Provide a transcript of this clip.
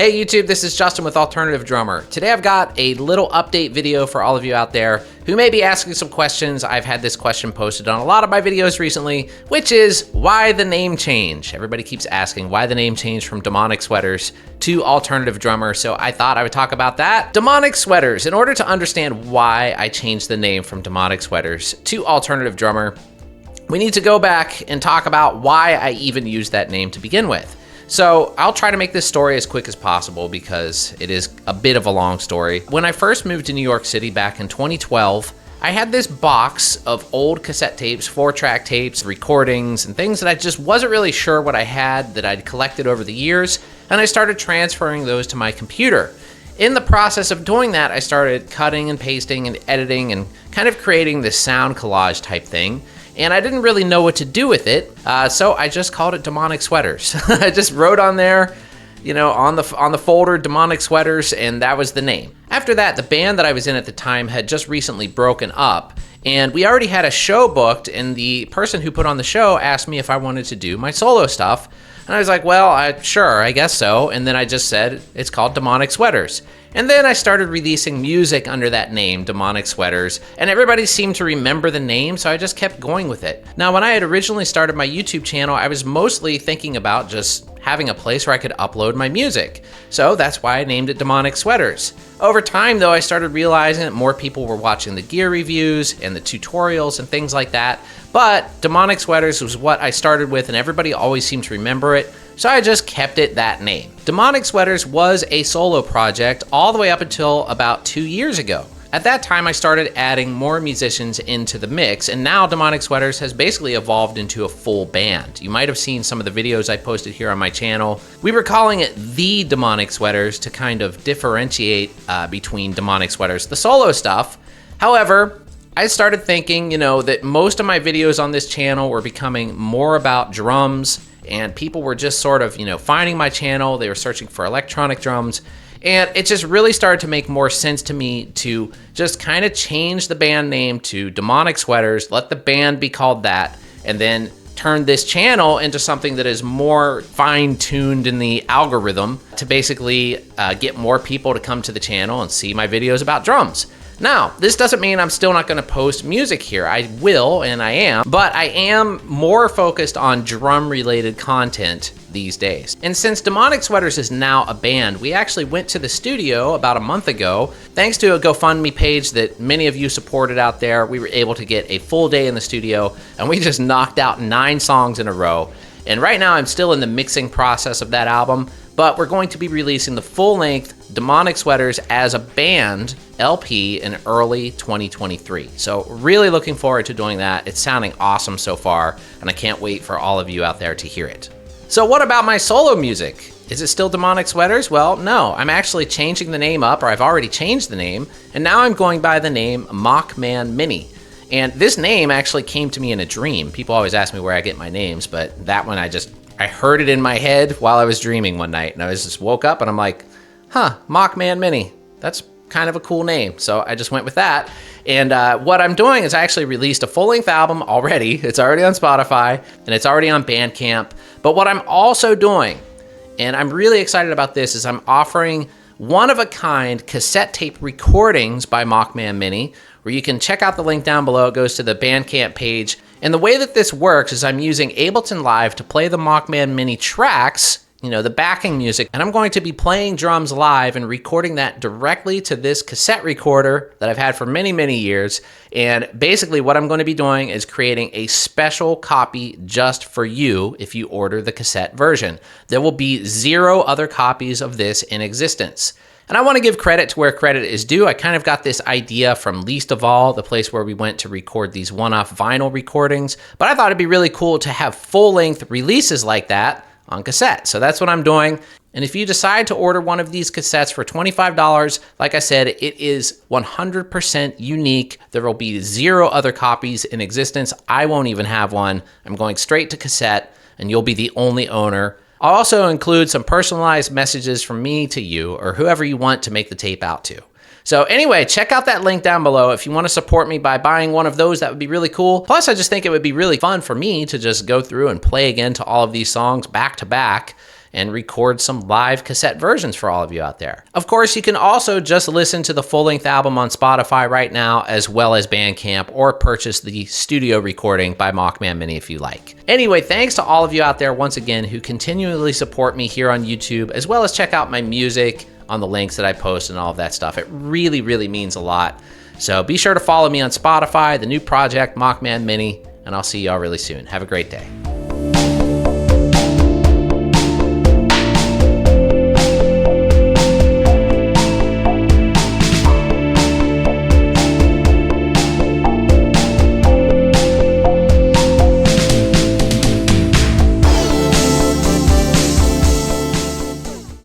Hey YouTube, this is Justin with Alternative Drummer. Today I've got a little update video for all of you out there who may be asking some questions. I've had this question posted on a lot of my videos recently, which is why the name change? Everybody keeps asking why the name change from Demonic Sweaters to Alternative Drummer, so I thought I would talk about that. Demonic Sweaters. In order to understand why I changed the name from Demonic Sweaters to Alternative Drummer, we need to go back and talk about why I even used that name to begin with. So I'll try to make this story as quick as possible because it is a bit of a long story. When I first moved to New York City back in 2012, I had this box of old cassette tapes, 4-track tapes, recordings, and things that I just wasn't really sure what I had that I'd collected over the years, and I started transferring those to my computer. In the process of doing that, I started cutting and pasting and editing and kind of creating this sound collage type thing. And I didn't really know what to do with it, so I just called it Demonic Sweaters. I just wrote on there, you know, on the folder, Demonic Sweaters, and that was the name. After that, the band that I was in at the time had just recently broken up, and we already had a show booked, and the person who put on the show asked me if I wanted to do my solo stuff. And I was like, well, sure, I guess so. And then I just said, it's called Demonic Sweaters. And then I started releasing music under that name, Demonic Sweaters, and everybody seemed to remember the name, so I just kept going with it. Now, when I had originally started my YouTube channel, I was mostly thinking about just having a place where I could upload my music. So that's why I named it Demonic Sweaters. Over time, though, I started realizing that more people were watching the gear reviews and the tutorials and things like that. But Demonic Sweaters was what I started with, and everybody always seemed to remember it, so I just kept it that name. Demonic Sweaters was a solo project all the way up until about 2 years ago. At that time, I started adding more musicians into the mix, and now Demonic Sweaters has basically evolved into a full band. You might have seen some of the videos I posted here on my channel. We were calling it the Demonic Sweaters to kind of differentiate between Demonic Sweaters, the solo stuff. However, I started thinking, you know, that most of my videos on this channel were becoming more about drums, and people were just sort of, you know, finding my channel. They were searching for electronic drums. And it just really started to make more sense to me to just kind of change the band name to Demonic Sweaters, let the band be called that, and then turn this channel into something that is more fine-tuned in the algorithm to basically get more people to come to the channel and see my videos about drums. Now, this doesn't mean I'm still not going to post music here. I will, and I am, but I am more focused on drum-related content these days. And since Demonic Sweaters is now a band, we actually went to the studio about a month ago. Thanks to a GoFundMe page that many of you supported out there, we were able to get a full day in the studio, and we just knocked out 9 songs in a row. And right now, I'm still in the mixing process of that album, but we're going to be releasing the full-length Demonic Sweaters as a band LP in early 2023. So really looking forward to doing that. It's sounding awesome so far, and I can't wait for all of you out there to hear it. So what about my solo music? Is it still Demonic Sweaters? Well, no, I'm actually changing the name up, or I've already changed the name, and now I'm going by the name Mockman Mini. And this name actually came to me in a dream. People always ask me where I get my names, but that one I heard it in my head while I was dreaming one night, and I just woke up and I'm like, huh, Mockman Mini. That's kind of a cool name. So I just went with that. And what I'm doing is I actually released a full-length album already. It's already on Spotify, and it's already on Bandcamp. But what I'm also doing, and I'm really excited about this, is I'm offering one-of-a-kind cassette tape recordings by Mockman Mini, where you can check out the link down below. It goes to the Bandcamp page. And the way that this works is I'm using Ableton Live to play the Mockman Mini tracks, you know, the backing music, and I'm going to be playing drums live and recording that directly to this cassette recorder that I've had for many, many years. And basically what I'm going to be doing is creating a special copy just for you if you order the cassette version. There will be 0 other copies of this in existence. And I want to give credit to where credit is due. I kind of got this idea from Least of All, the place where we went to record these one-off vinyl recordings. But I thought it'd be really cool to have full-length releases like that on cassette. So that's what I'm doing. And if you decide to order one of these cassettes for $25, like I said, it is 100% unique. There will be 0 other copies in existence. I won't even have one. I'm going straight to cassette, and you'll be the only owner. I'll also include some personalized messages from me to you or whoever you want to make the tape out to. So anyway, check out that link down below. If you want to support me by buying one of those, that would be really cool. Plus, I just think it would be really fun for me to just go through and play again to all of these songs back to back and record some live cassette versions for all of you out there. Of course, you can also just listen to the full-length album on Spotify right now, as well as Bandcamp, or purchase the studio recording by Mockman Mini if you like. Anyway, thanks to all of you out there once again who continually support me here on YouTube, as well as check out my music on the links that I post and all of that stuff. It really, really means a lot. So be sure to follow me on Spotify, the new project, Mockman Mini, and I'll see y'all really soon. Have a great day.